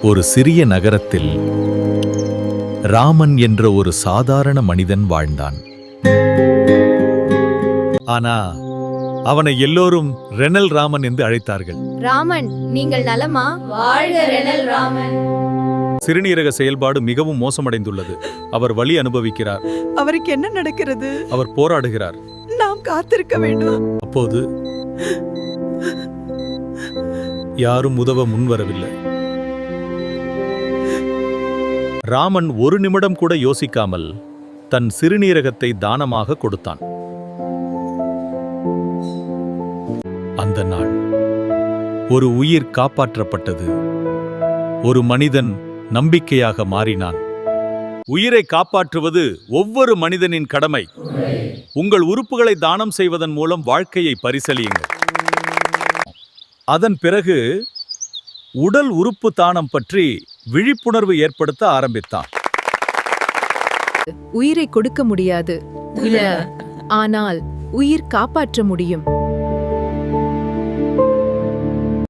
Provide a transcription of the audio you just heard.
ஒரு சிறிய நகரத்தில் ராமன் என்ற ஒரு சாதாரண மனிதன் வாழ்ந்தான். ஆனா அவனை எல்லோரும் ரெனல் ராமன் என்று அழைத்தார்கள். ராமன், நீங்கள் நலமா? வாழ்க ரெனல் ராமன். சிறுநீரக செயல்பாடு மிகவும் மோசமடைந்துள்ளது. அவர் வலி அனுபவிக்கிறார். அவருக்கு என்ன நடக்கிறது? அவர் போராடுகிறார். நாம் காத்திருக்க வேண்டும். அப்போது யாரும் உதவ முன்வரவில்லை. ராமன் ஒரு நிமிடம் கூட யோசிக்காமல் தன் சிறுநீரகத்தை தானமாக கொடுத்தான். அந்த நாள் ஒரு உயிர் காப்பாற்றப்பட்டது. ஒரு மனிதன் நம்பிக்கையாக மாறினான். உயிரை காப்பாற்றுவது ஒவ்வொரு மனிதனின் கடமை. உங்கள் உறுப்புகளை தானம் செய்வதன் மூலம் வாழ்க்கையை பரிசலியுங்கள். அதன் பிறகு உடல் உறுப்பு தானம் பற்றி விழிப்புணர்வு ஏற்படுத்த ஆரம்பித்தான். உயிரை கொடுக்க முடியாது, ஆனால் உயிர் காப்பாற்ற முடியும்.